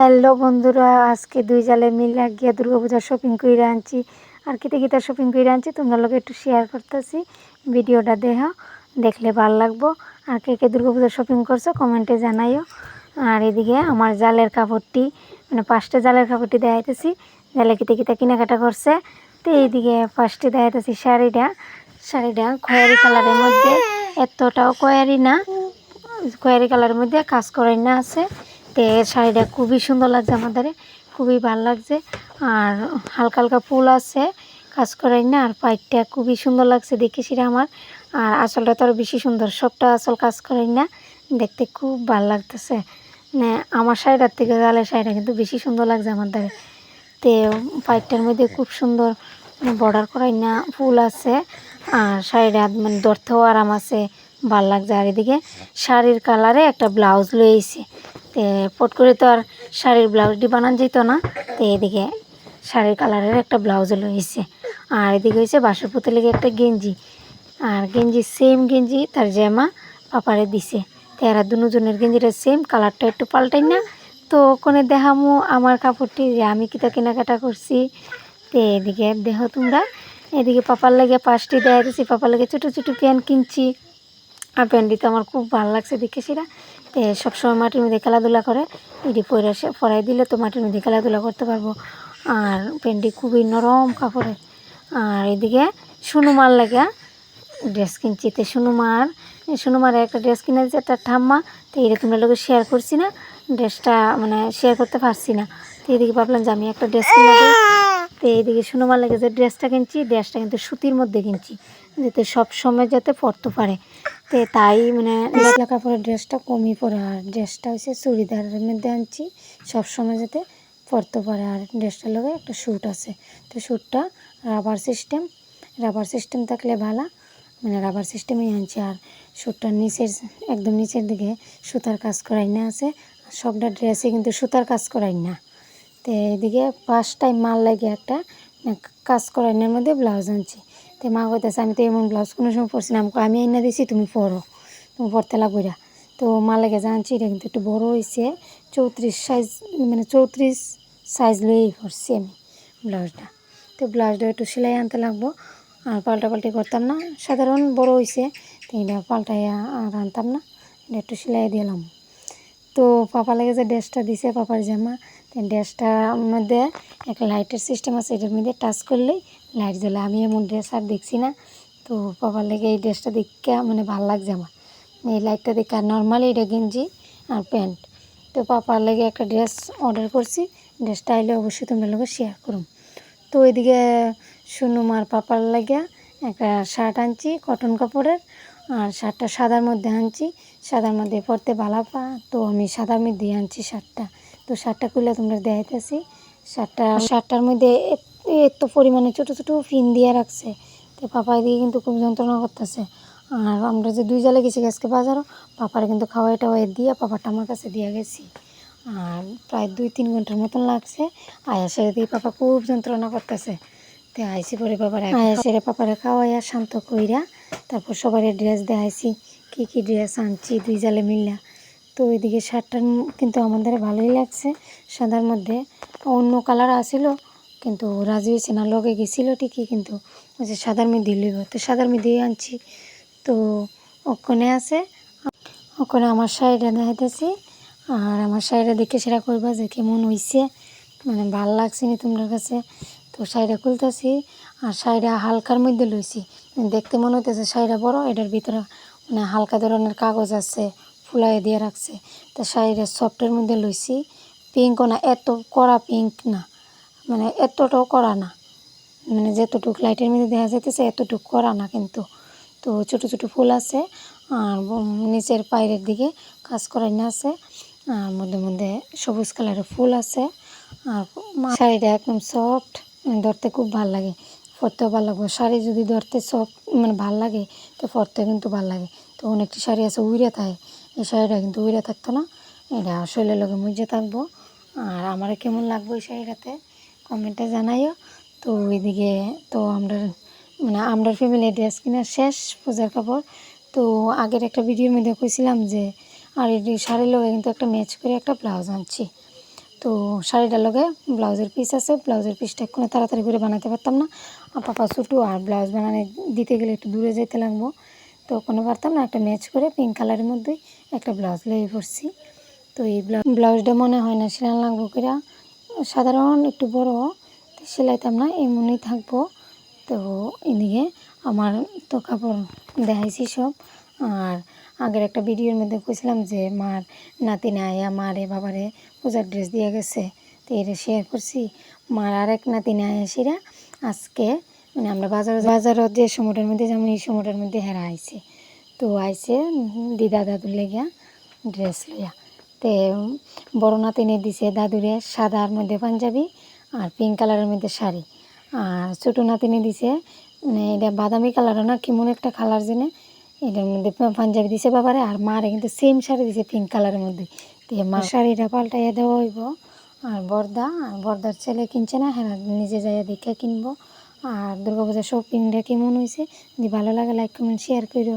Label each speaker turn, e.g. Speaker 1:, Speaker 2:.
Speaker 1: Hello বন্ধুরা, আজকে দুই জালে মিলে গিয়ে দুর্গাপূজার শপিং করে আনছি। আর কিতা শপিং করে আনছি তোমরা লোক একটু শেয়ার করতেছি। ভিডিওটা দেখলে ভালো লাগবো। আর কে দুর্গাপূজার শপিং করছো কমেন্টে জানাইও। আর এদিকে আমার জালের কাপড়টি মানে 5টা জালের কাপড়টি দেখাইতেছি জালে কিতা কেনাকাটা করছে। তো এইদিকে ফার্স্টে দেখাইতেছি শাড়িটা খয়েরি কালারের মধ্যে, এতটাও খয়েরি না, খয়েরি কালারের মধ্যে কাজ করাই না আছে। তো শাড়িটা খুবই সুন্দর লাগছে, আমাদের খুবই ভালো লাগছে। আর হালকা হালকা ফুল আছে, কাজ করাই না। আর পাইটটা খুবই সুন্দর লাগছে দেখে সেটা আমার। আর আঁচলটা তো আরও বেশি সুন্দর, সবটা আঁচল কাজ করাই না, দেখতে খুব ভালো লাগতেছে। মানে আমার শাড়িটার থেকে জালের শাড়িটা কিন্তু বেশি সুন্দর লাগছে আমাদের। তো পাইটটার মধ্যে খুব সুন্দর বর্ডার করাই না ফুল আছে। আর শাড়িটা মানে ধরতেও আরাম আছে, ভাল লাগছে। আর এদিকে শাড়ির কালারে একটা ব্লাউজ লইছে। তো পট করে তো আর শাড়ির ব্লাউজটি বানান যেত না। তো এদিকে শাড়ির কালারের একটা ব্লাউজ লইছে। আর এদিকে হয়েছে বাসর পুঁতে লেগে একটা গেঞ্জি। আর গেঞ্জি সেম গেঞ্জি তার জামা পাপারে দিছে। তো এরা দুজনের গেঞ্জিটা সেম, কালারটা একটু পাল্টাই না। তো ওখানে দেখামু আমার কাপড়টি যে আমি কিতা কেনাকাটা করছি। তো এদিকে দেখো তোমরা, এদিকে পাপার লাগে 5টি দেয়া দিছি। পাপার লাগে ছোটো ছোটো প্যান্ট কিনছি। আর প্যান্টটি তো আমার খুব ভালো লাগছে দেখে সেটা। তো সবসময় মাটির মধ্যে খেলাধুলা করে, এটি পরাই দিলে তো মাটির মধ্যে খেলাধুলা করতে পারবো। আর প্যান্টটি খুবই নরম কাপড়ের। আর এদিকে সুনুমার লাগে ড্রেস কিনছি। তো সুনুমার একটা ড্রেস কিনে দিচ্ছে একটা ঠাম্মা। তো এটা তোমরা লোক শেয়ার করছি না, ড্রেসটা মানে শেয়ার করতে পারছি না। তো এদিকে ভাবলাম যে আমি একটা ড্রেস কিনে দিই। তো এইদিকে সুনুমার লাগে যে ড্রেসটা কিনছি, ড্রেসটা কিন্তু সুতির মধ্যে কিনছি, যাতে সব সময় যাতে পরতে পারে। তো তাই মানে লেখা কাপড়ের ড্রেসটা কমই পরে। আর ড্রেসটা হচ্ছে চুড়িদারের মধ্যে আনছি, সব সময় যাতে পরতে পারে। আর ড্রেসটার লগে একটা শ্যুট আছে। তো শ্যুটটা রাবার সিস্টেম থাকলে ভালো, মানে রাবার সিস্টেমেই আনছি। আর শ্যুটটার একদম নিচের দিকে সুতার কাজ করাই না আছে। সবটা ড্রেসে কিন্তু সুতার কাজ করাই না। তো এদিকে 5টায় মাল লাগে একটা কাজ করাইনার মধ্যে ব্লাউজ আনছি। তো মা কইতেছে আমি তো এমন ব্লাউজ কোনো সময় পরছি না। আমি এনে দিছি, তুমি পরো, তুমি পরতে লাগবে না। তো মা লাগে জানছি এটা কিন্তু একটু বড়ো হয়েছে, 34 সাইজ, মানে 34 সাইজ লয়েই পরছি আমি ব্লাউজটা। তো ব্লাউজটা একটু সেলাই আনতে লাগবো। আর পাল্টাপাল্টি করতাম না, সাধারণ বড়ো হয়েছে। তো এটা পাল্টাইয়া আর আনতাম না, এটা একটু সেলাই দিলাম। তো পাপা লাগে যে ড্রেসটা দিছে পাপার জামা। তো ড্রেসটার মধ্যে একটা লাইটের সিস্টেম আছে, এটার মধ্যে টাচ করলেই লাইট জ্বলে। আমি এমন ড্রেস আর দেখছি না। তো পাপার লেগে এই ড্রেসটা দেখে মানে ভালো লাগছে আমার, এই লাইটটা দেখে। আর নর্মালি এটা গেঞ্জি আর প্যান্ট। তো পাপার লেগে একটা ড্রেস অর্ডার করছি, ড্রেসটা আইলে অবশ্যই তোমরা লোক শেয়ার করুন। তো ওইদিকে সুনুমার পাপার লাগে একটা শার্ট আনছি কটন কাপড়ের। আর শার্টটা সাদার মধ্যে আনছি, সাদার মধ্যে পরতে ভালো পা। তো আমি সাদার মধ্যে আনছি শার্টটা। তো শার্টটা খুলে তোমরা দেখাইতেছি। শার্টটার মধ্যে এত পরিমাণে ছোটো ছোটো পিন দিয়ে রাখছে। তো পাপা দিয়ে কিন্তু খুব যন্ত্রণা করতেছে। আর আমরা যে 2 জালে গেছি আজকে বাজারও, পাপার কিন্তু খাওয়াই টাওয়াই দিয়ে পাপারটা আমার কাছে দিয়ে গেছি। আর প্রায় 2-3 ঘন্টার মতন লাগছে। আয়া সেরে দিয়ে পাপা খুব যন্ত্রণা করতেছে। তো আইসি পরে আয়া সেরে পাপারে খাওয়াইয়া শান্ত কইরা তারপর সবার ড্রেস দেখাইছি, কী ড্রেস আনছি 2 জালে মিললা। তো ওইদিকে শার্টটা কিন্তু আমাদের ভালোই লাগছে, সাদার মধ্যে। অন্য কালার আসিল কিন্তু রাজি হয়েছে না, লগে গেছিলো ঠিকই কিন্তু ওই যে সাদার মধ্যে লইব। তো সাদার মধ্যেই আনছি। তো ওখানে আছে, ওখানে আমার শাড়িটা দেখাইতেছি। আর আমার শাড়িটা দেখে সেটা করবা যে কেমন হয়েছে, মানে ভাল লাগছে নি তোমার কাছে। তো শাড়িটা খুলতেছি। আর শাড়িটা হালকার মধ্যে লইছি, দেখতে মনে হইতেছে শাড়িটা বড়, এটার ভিতরে মানে হালকা ধরনের কাগজ আছে, ফুলাই দিয়ে রাখছে। তো শাড়িটা সফটের মধ্যে লইছি, পিঙ্কও না, এত কড়া পিঙ্ক না, মানে এতটাও কড়া না, মানে যতটুক লাইটের মধ্যে দেখা যাইতেছে এতটুকু কড়া না কিন্তু। তো ছোটো ছোটো ফুল আছে। আর নিচের পায়ের দিকে কাজ করাই না আছে। আর মধ্যে মধ্যে সবুজ কালারের ফুল আছে। আর শাড়িটা একদম সফট, ধরতে খুব ভালো লাগে, পরতেও ভালো লাগবে। শাড়ি যদি ধরতে সফট মানে ভাল লাগে তো পরতে কিন্তু ভাল লাগে। তো অনেকটি শাড়ি আছে উইরে থাকে, এই শাড়িটা কিন্তু উইরে থাকতো না, এটা শরীরের লগে মুজে থাকবো। আর আমার কেমন লাগবে এই শাড়িটাতে কমেন্টে জানাইও। তো ওইদিকে তো আমরা ফ্যামিলি ড্রেস কিনা শেষ, পূজার কাপড়। তো আগের একটা ভিডিওর মধ্যে কইছিলাম যে আর এই শাড়ির লগে কিন্তু একটা ম্যাচ করে একটা ব্লাউজ আনছি। তো শাড়িটার লগে ব্লাউজের পিস আছে, ব্লাউজের পিসটা এক্ষুনি তাড়াতাড়ি করে বানাতে পারতাম না, আর পাপা ছোটো আর ব্লাউজ বানানো দিতে গেলে একটু দূরে যেতে লাগবো, তো ওখানে পারতাম না। একটা ম্যাচ করে পিঙ্ক কালারের মধ্যেই একটা ব্লাউজ লেগে পড়ছি। তো এই ব্লাউজটা মনে হয় না সেলাই লাগবো কিরা, সাধারণ একটু বড়, সেলাইতাম না, এমনই থাকবো। তো এদিকে আমার তো কাপড় দেখাইছি সব। আর আগের একটা ভিডিওর মধ্যে কইছিলাম যে মার নাতি আয়া মারে বাবারে পূজার ড্রেস দিয়ে গেছে, তো এটা শেয়ার করছি। মার আরেক নাতি আয়া সেরা আজকে মানে আমরা বাজারত যে সময়টার মধ্যে যেমন এই সময়টার মধ্যে হেরা আইছে, তো আইছে দিদা দাদুর লেগিয়া ড্রেস লইয়া। তে বড় নাতিনে দিছে দাদুরে সাদার মধ্যে পাঞ্জাবি আর পিঙ্ক কালারের মধ্যে শাড়ি, আর ছোটো নাতিনে দিছে মানে এটা বাদামি কালারও না কেমন একটা কালার জেনে এটার মধ্যে পাঞ্জাবি দিছে বাবারে, আর মারে কিন্তু সেম শাড়ি দিছে পিঙ্ক কালারের মধ্যে। তো মা শাড়িটা পাল্টাইয়া দেওয়া হইব। আর বর্দার ছেলে কিনছে না, হ্যাঁ নিজে যাইয়া দেখে কিনবো। আর দুর্গাপূজার শপিংটা কেমন হয়েছে, যদি ভালো লাগে লাইক কমেন্ট শেয়ার করো।